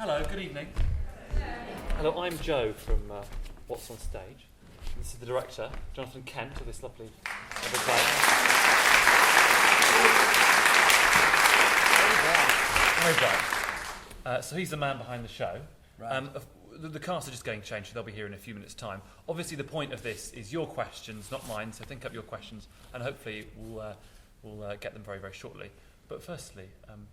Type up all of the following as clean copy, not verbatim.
Hello, good evening. Hello, I'm Joe from WhatsOnStage. This is the director, Jonathan Kent, of this lovely play. Very bright. So he's the man behind the show. Right. The cast are just getting changed, so they'll be here in a few minutes' time. Obviously, the point of this is your questions, not mine, so think up your questions, and hopefully we'll get them very, very shortly. But firstly,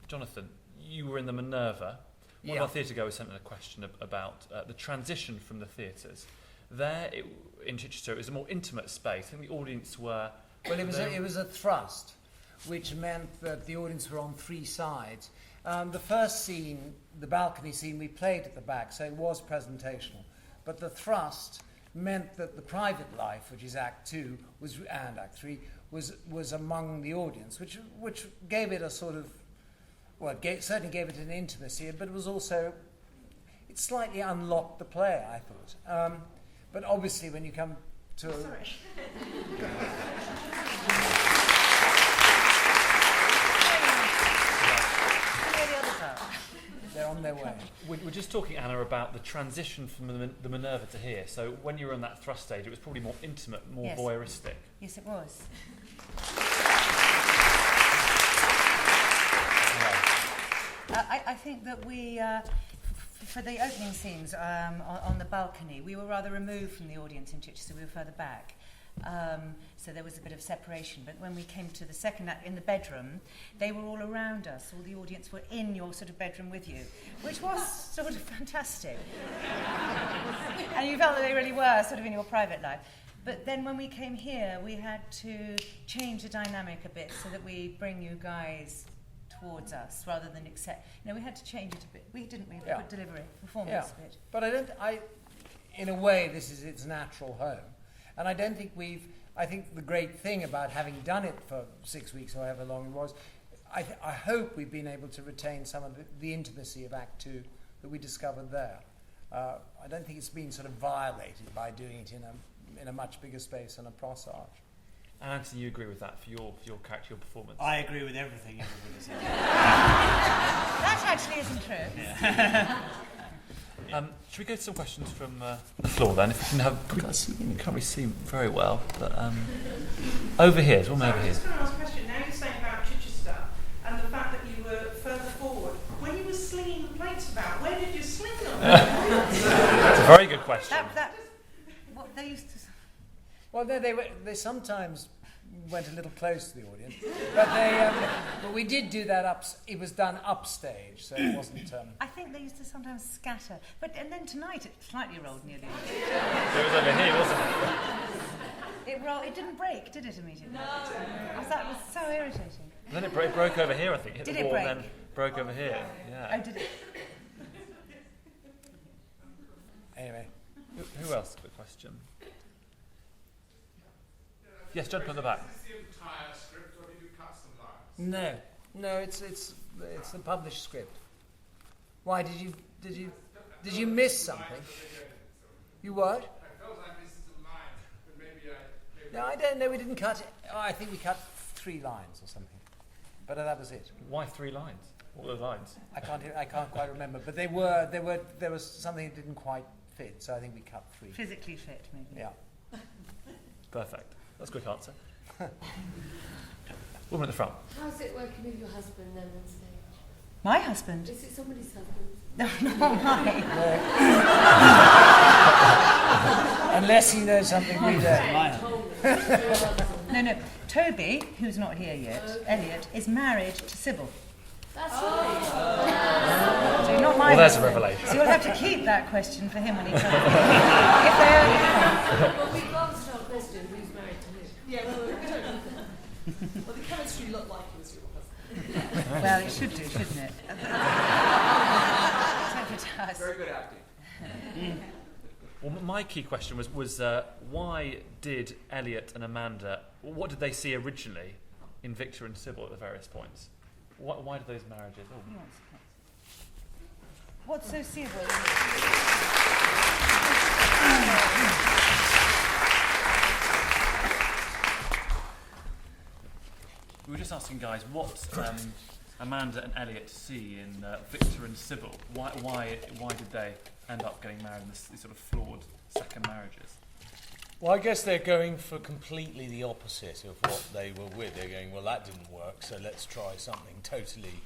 Jonathan, you were in the Minerva. One of our theatre goers sent in a question about the transition from the theatres. There, in Chichester, it was a more intimate space. I think the audience were... Well, it was a thrust, which meant that the audience were on three sides. The first scene, the balcony scene, we played at the back, so it was presentational. But the thrust meant that the private life, which is Act 2 and Act 3, was among the audience, which gave it a sort of... Well, it certainly gave it an intimacy, but it was also... It slightly unlocked the play, I thought. But obviously, when you come to... Sorry. They're on their way. We're just talking, Anna, about the transition from the Minerva to here. So when you were on that thrust stage, it was probably more intimate, more voyeuristic. Yes, it was. I think that we, for the opening scenes on the balcony, we were rather removed from the audience in Chichester. We were further back. So there was a bit of separation. But when we came to the second act in the bedroom, they were all around us. All the audience were in your sort of bedroom with you, which was sort of fantastic. And you felt that they really were sort of in your private life. But then when we came here, we had to change the dynamic a bit so that we bring you guys towards us rather than accept. You know, we had to change it a bit. We didn't really put delivery, performance a bit. But in a way, this is its natural home. And I don't think I think the great thing about having done it for 6 weeks or however long it was, I hope we've been able to retain some of the intimacy of Act 2 that we discovered there. I don't think it's been sort of violated by doing it in a much bigger space than a Pros Arch. And Anthony, you agree with that for your character, your performance? I agree with everything everybody said. That actually isn't true. Yeah. Should we go to some questions from the floor then? If we can have, you can't really see very well, but over here, there's one over here. I was just going to ask a question. Now you're saying about Chichester and the fact that you were further forward. When you were slinging the plates about, where did you sling them? That's a very good question. What they used to. Well, they sometimes went a little close to the audience, but we did do that it was done upstage, so it wasn't... I think they used to sometimes scatter, and then tonight it slightly rolled near the end. It was over here, wasn't it? It didn't break, did it, immediately? No. That was so irritating. And then it broke over here, I think. Hit Did the it wall break? and then broke over here. Yeah. Oh, did it? Anyway. Who else got a question? Yes, gentleman at the back. Is this the entire script, or did you cut some lines? No, it's the published script. Why did you miss something? You what? I felt like this is a line, but maybe No, I don't know. We didn't cut it. Oh, I think we cut 3 lines or something, but that was it. Why 3 lines? What were the lines? I can't quite remember, but there was something that didn't quite fit, so I think we cut 3. Physically fit, maybe. Yeah. Perfect. That's a quick answer. Woman at the front. How's it working with your husband then on stage? My husband? Is it somebody's husband? No, not mine. Unless he knows something we don't. No. Toby, who's not here yet, Elliot, is married to Sybil. That's right. So not my There's a husband. revelation. So you'll have to keep that question for him when he comes. If they only come. Well, we've answered our question, who's married to who? Yeah, well, the chemistry looked like it was your husband. Well, it should do, shouldn't it? Very good acting. Well, my key question was why did Elliot and Amanda, what did they see originally in Victor and Sybil at the various points? Why did those marriages... Oh. What's so Sybil? We were just asking guys, what Amanda and Elliot see in Victor and Sybil? Why did they end up getting married in these sort of flawed second marriages? Well, I guess they're going for completely the opposite of what they were with. They're going, well, that didn't work, so let's try something totally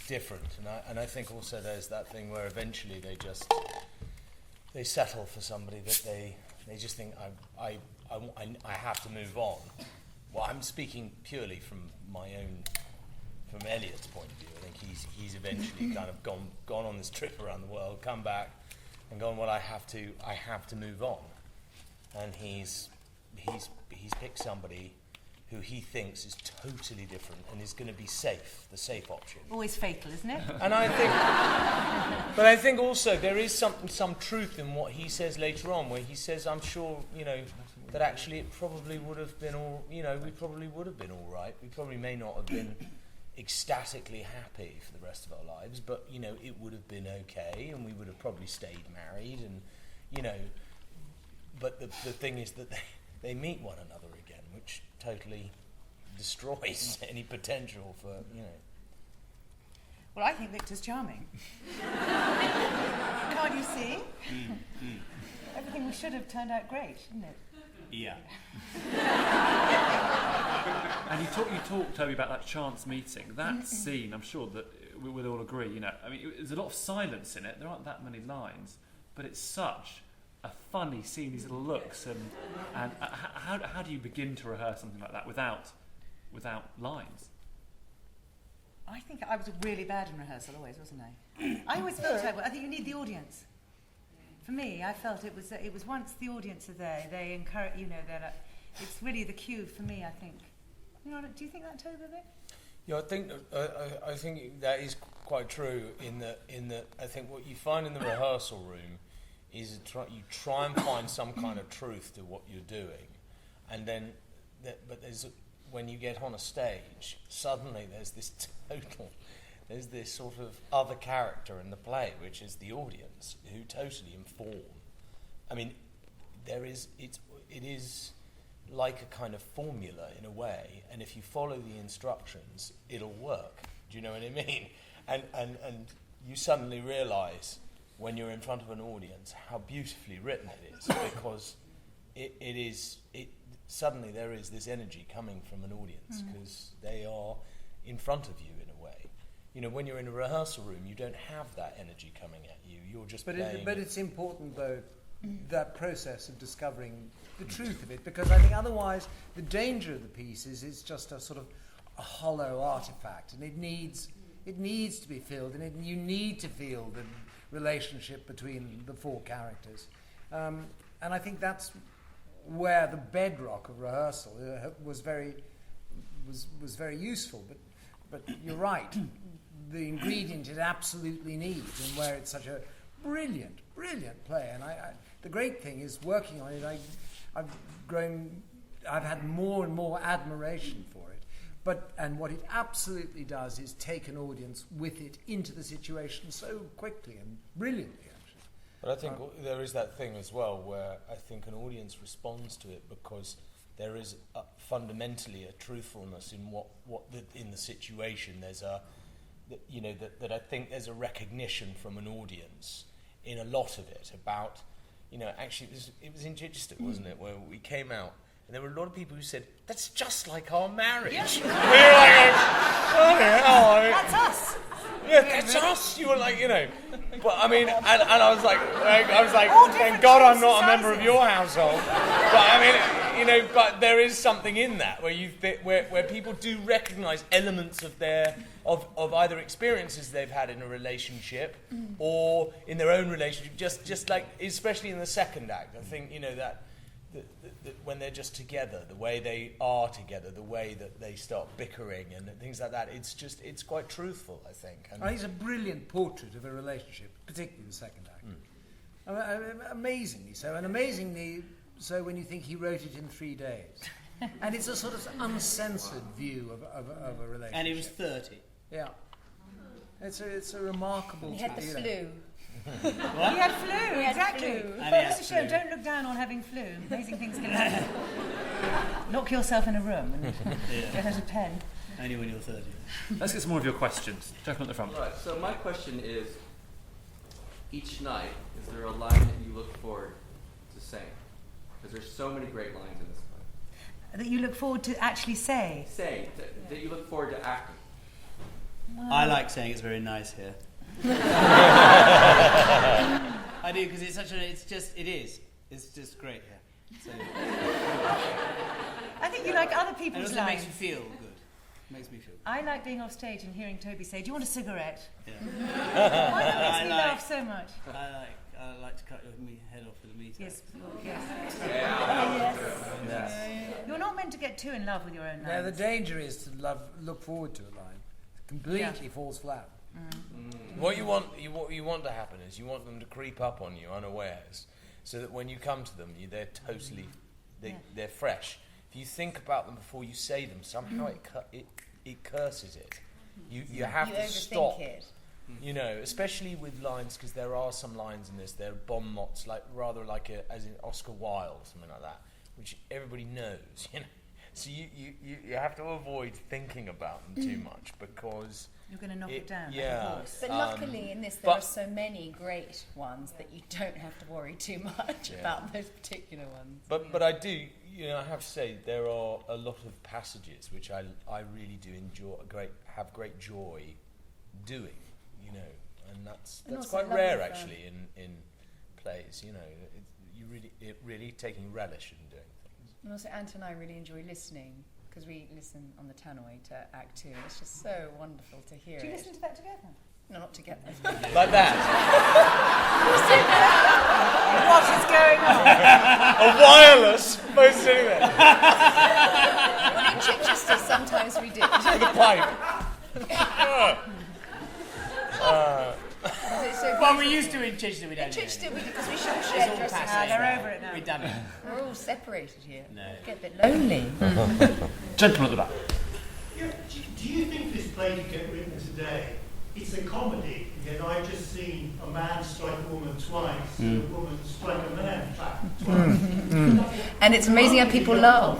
different. And I think also there's that thing where eventually they settle for somebody that they just think, I have to move on. Well, I'm speaking purely from Elliot's point of view. I think he's eventually kind of gone on this trip around the world, come back, and gone, well, I have to move on. And he's picked somebody who he thinks is totally different and is going to be the safe option. Always fatal, isn't it? And I think also there is some truth in what he says later on, where he says, I'm sure, that actually it probably would have been we probably would have been all right. We probably may not have been ecstatically happy for the rest of our lives, but, it would have been okay, and we would have probably stayed married, and, but the thing is that they meet one another again, which totally destroys any potential for, Well, I think Victor's charming. Can't you see? Everything should have turned out great, shouldn't it? Yeah. And you talked, Toby, about that chance meeting. That scene, I'm sure that we'll all agree, there's a lot of silence in it. There aren't that many lines, but it's such a funny scene, these little looks, and how do you begin to rehearse something like that without lines? I think I was really bad in rehearsal always, wasn't I? I always felt I think you need the audience. For me, I felt it was once the audience are there, they encourage, it's really the cue for me, I think. Do you think that, Toby? Yeah, I think that is quite true in that I think what you find in the rehearsal room is you try and find some kind of truth to what you're doing, and then when you get on a stage, suddenly there's this sort of other character in the play, which is the audience, who totally inform. I mean, it is like a kind of formula in a way, and if you follow the instructions, it'll work. Do you know what I mean? And you suddenly realise when you're in front of an audience how beautifully written it is, because suddenly there is this energy coming from an audience because they are in front of you in a way. When you're in a rehearsal room, you don't have that energy coming at you. You're just playing. But it's important, though, that process of discovering the truth of it, because I think otherwise the danger of the piece is it's just a sort of a hollow artifact, and it needs to be filled, and you need to feel the relationship between the four characters, and I think that's where the bedrock of rehearsal was very useful. But you're right, the ingredient it absolutely needs, and where it's such a brilliant play. And the great thing is working on it. I've had more and more admiration for it. And what it absolutely does is take an audience with it into the situation so quickly and brilliantly, actually. But I think there is that thing as well where I think an audience responds to it because there is fundamentally a truthfulness in what in the situation. There's that I think there's a recognition from an audience in a lot of it about, actually it was in Chichester, wasn't it, where we came out and there were a lot of people who said, that's just like our marriage. Yeah. We were like, oh, that's us. Yeah, that's us. You were like, but I mean, and I was like, thank God I'm not a member of your household. But I mean, but there is something in that where people do recognise elements of of either experiences they've had in a relationship or in their own relationship. Just like, especially in the second act, I think that when they're just together, the way they are together, the way that they start bickering and things like that, it's quite truthful, I think. And it's a brilliant portrait of a relationship, particularly the second act. Amazingly so, and amazingly so when you think he wrote it in 3 days. And it's a sort of uncensored view of a relationship. And he was 30. Yeah. It's a remarkable... He had the flu. What? He had flu, exactly. And he had Mr. Show, flu. don't look down on having flu. Amazing things can happen. Lock yourself in a room and get out a pen. Only when you're 30. Let's get some more of your questions. Gentleman at the front. Right, so my question is, each night, is there a line that you look forward to saying? Because there's so many great lines in this play. That you look forward to actually say. That you look forward to acting. I like saying it's very nice here. I do, because it's it's just great here. So, I think you like other and it people's also lines. makes you feel good. Makes me feel good. I like being off stage and hearing Toby say, "Do you want a cigarette?" Yeah. Why that makes me laugh so much? I like to cut your head off with a meter. Yes, yes. Yes. You're not meant to get too in love with your own lines. Now, the danger is to look forward to a line. Completely falls flat. What you want to happen is you want them to creep up on you unawares, so that when you come to them, they're totally, they're fresh. If you think about them before you say them, somehow it curses it. You have to stop. It. You know, especially with lines, because there are some lines in this. They're bon mots, rather like as in Oscar Wilde, something like that, which everybody knows. You know, so you have to avoid thinking about them too much, because you're going to knock it down. Yeah. Like a horse. But luckily in this there are so many great ones that you don't have to worry too much about those particular ones. But I do, I have to say there are a lot of passages which I really do have great joy doing, and that's quite rare actually in plays. It really taking relish in doing things. And also Ant and I really enjoy listening, because we listen on the tannoy to Act 2. It's just so wonderful to hear Do you it. listen to that together? No, not together. Like that. What is going on? A wireless, both sitting there. Well, in Chichester sometimes we do. With a pipe. Well, we used to in Chichester, we don't. In Chichester we do, because we share all dressing passé. rooms. They're over it now. We've done it. We're all separated here. No. Get a bit lonely. Gentleman at the back. Yeah, do you think this play could get written today? It's a comedy, yet I've just seen a man strike a woman twice, and a woman strike a man twice. And it's amazing how people laugh.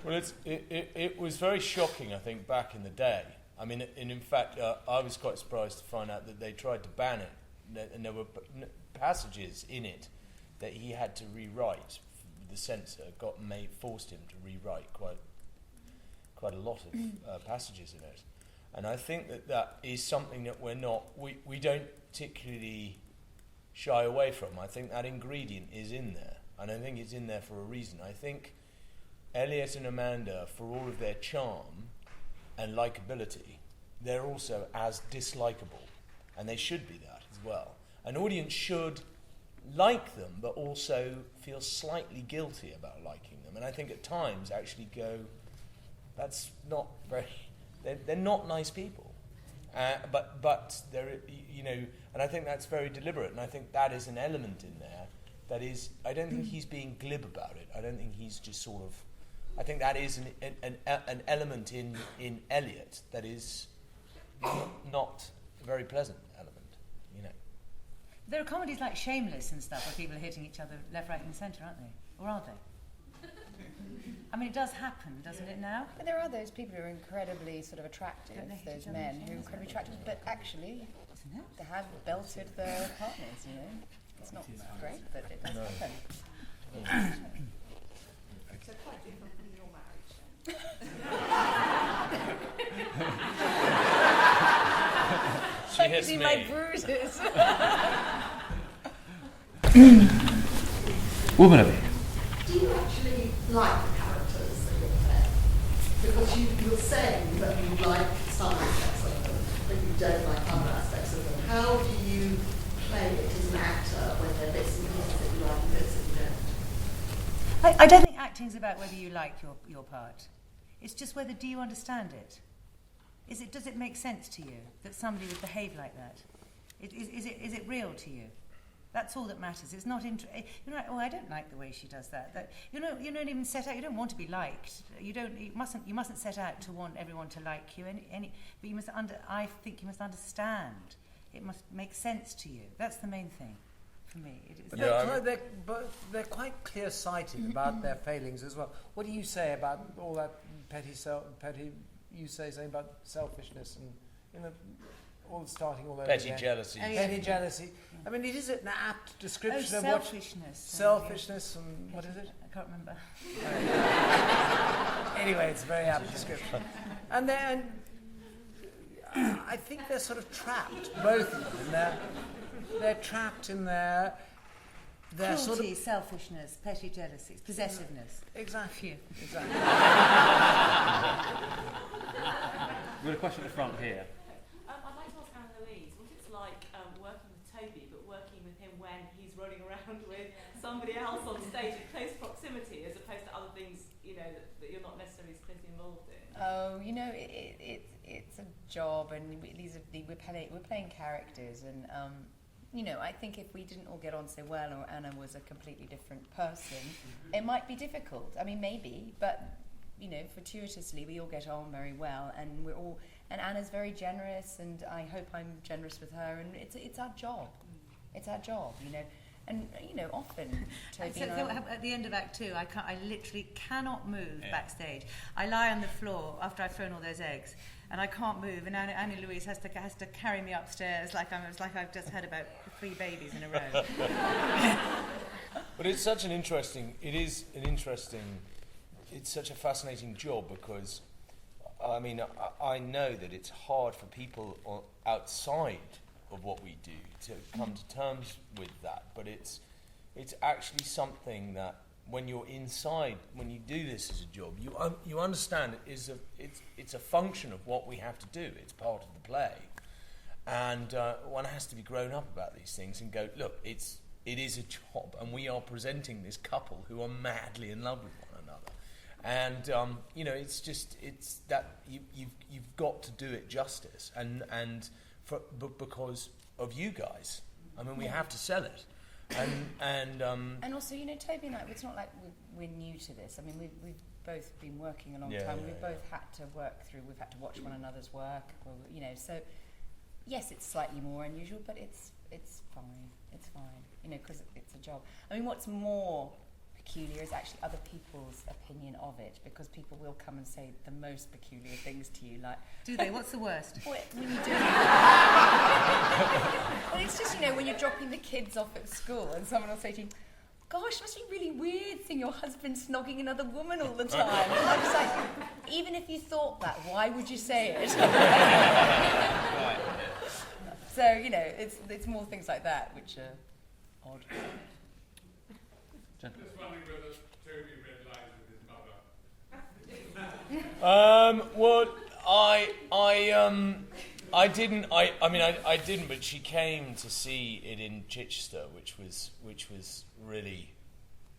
Well, it was very shocking, I think, back in the day. I mean, and in fact, I was quite surprised to find out that they tried to ban it, and there were passages in it that he had to rewrite. The censor forced him to rewrite quite a lot of passages in it, and I think that is something that we don't particularly shy away from. I think that ingredient is in there, and I think it's in there for a reason. I think Elliot and Amanda, for all of their charm and likability, they're also as dislikable, and they should be that as well. An audience should like them, but also feel slightly guilty about liking them, and I think at times actually go, that's not very, they're not nice people, but they're, and I think that's very deliberate, and I think that is an element in there that is, I don't think he's being glib about it. I don't think he's just sort of, I think that is an element in Eliot that is not a very pleasant element, There are comedies like Shameless and stuff where people are hitting each other left, right and centre, aren't they? Or are they? I mean, it does happen, doesn't it now? But there are those people who are incredibly sort of attractive, those men who are incredibly attractive, but actually they have belted their partners, It's not great, but it does happen. So quite different from your marriage. She hits See me. my bruises. Woman of it. Do you actually like the characters that you're playing? Because you're saying that you like some aspects of them, but you don't like other aspects of them. How do you play it as an actor when there are bits and pieces that you like and bits that you don't? I don't think acting's about whether you like your part. It's just whether, do you understand it? Does it make sense to you that somebody would behave like that? Is it real to you? That's all that matters. It's not you're like, oh, I don't like the way she does that. You don't even set out. You don't want to be liked. You mustn't set out to want everyone to like you. But you must I think you must understand. It must make sense to you. That's the main thing for me. It is. But they're quite clear-sighted about their failings as well. What do you say about all that petty? You say something about selfishness and starting all over petty again. jealousy. Petty jealousy. I mean, it is an apt description of what selfishness and what is it? I can't remember. Anyway, it's a very apt description. And then I think they're sort of trapped, both of them. They're trapped in their cruelty, sort of selfishness, petty jealousy, possessiveness. Exactly. We've got a question at the front here. I'd like to ask Anna-Louise what it's like working with Toby, but working with him when he's running around with somebody else on stage in close proximity, as opposed to other things, that you're not necessarily as closely involved in. Oh, it's a job, and we're playing characters, and I think if we didn't all get on so well, or Anna was a completely different person, it might be difficult. I mean, maybe, but fortuitously we all get on very well, and and Anna's very generous, and I hope I'm generous with her, and it's our job. It's our job, And often Toby and I, at the end of Act 2, I literally cannot move backstage. I lie on the floor after I've thrown all those eggs, and I can't move. And Anna-Louise has to carry me upstairs like I've just had about 3 babies in a row. But it's such it's such a fascinating job, because I know that it's hard for people outside of what we do to come to terms with that, but it's actually something that when you're inside, when you do this as a job, you understand it's a function of what we have to do. It's part of the play, and one has to be grown up about these things and go, look, it is a job, and we are presenting this couple who are madly in love with one another, and it's that you've got to do it justice, and because of you guys. I mean, we have to sell it. And also, Toby and I, it's not like we're new to this. I mean, we've both been working a long time. We've both had to work through, we've had to watch one another's work. So yes, it's slightly more unusual, but it's fine. It's fine, because it's a job. I mean, what's more peculiar is actually other people's opinion of it, because people will come and say the most peculiar things to you, like... Do they? What's the worst? When you do... Well, it's just, when you're dropping the kids off at school and someone will say to you, gosh, must be really weird seeing your husband snogging another woman all the time. And I'm just like, even if you thought that, why would you say it? So, it's more things like that which are odd. Just wondering whether Toby read lines with his mother. Well, I didn't. I didn't. But she came to see it in Chichester, which was really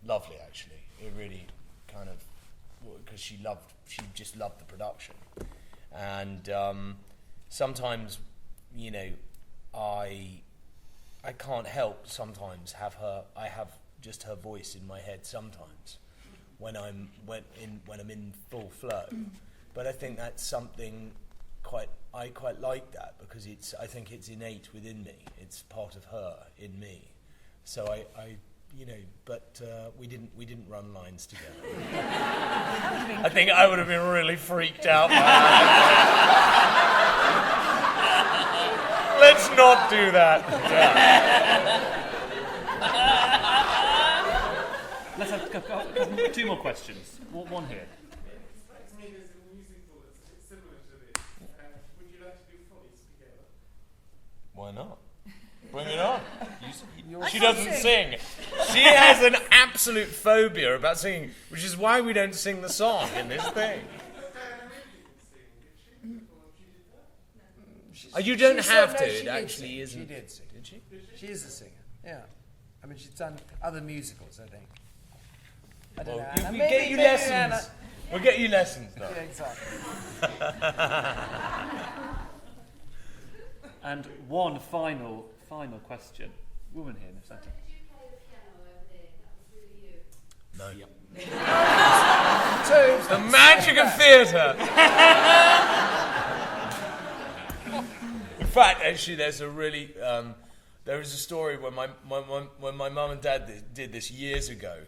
lovely. Actually, it really kind of, because she just loved the production, and sometimes, I can't help sometimes I have just her voice in my head sometimes when I'm in full flow. But I think that's something I quite like that, because I think it's innate within me. It's part of her in me. So but we didn't run lines together. I think I would have been really freaked out by that. Let's not do that. Let's have 2 more questions. One here. Why not? Bring it on. She doesn't sing. She has an absolute phobia about singing, which is why we don't sing the song in this thing. You don't have to. It actually isn't. She did sing. Did she? She is a singer. Yeah. I mean, she's done other musicals, I think. I don't know. We'll get you lessons. Anna. We'll get you lessons, though. Yeah, exactly. And one final question. Woman here in the centre. Did you play the piano over there? That was really you. No. The magic of theatre. In fact, actually, there's a really There is a story when my mum and dad did this years ago.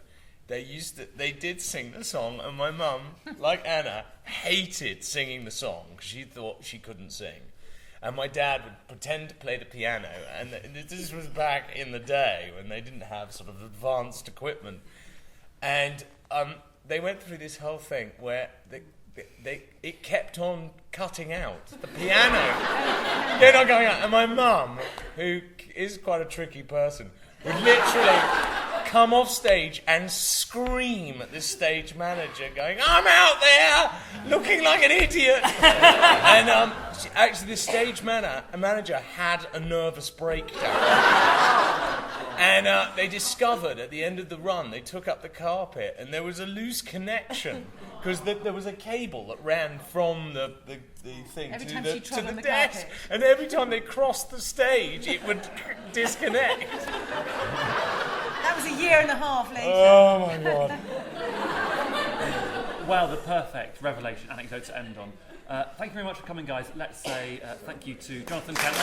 They did sing the song, and my mum, like Anna, hated singing the song because she thought she couldn't sing. And my dad would pretend to play the piano, and this was back in the day when they didn't have sort of advanced equipment. And they went through this whole thing where it kept on cutting out. The piano, they're not going out. And my mum, who is quite a tricky person, would literally come off stage and scream at this stage manager, going, "I'm out there looking like an idiot." And actually, the stage manager had a nervous breakdown. And they discovered at the end of the run, they took up the carpet, and there was a loose connection because there was a cable that ran from the thing Every to time the, she to trod the on the desk, carpet. and every time they crossed the stage, it would disconnect. That was a year and a half later. Oh my God! Well, the perfect revelation anecdote to end on. Thank you very much for coming, guys. Let's say thank you to Jonathan Kent.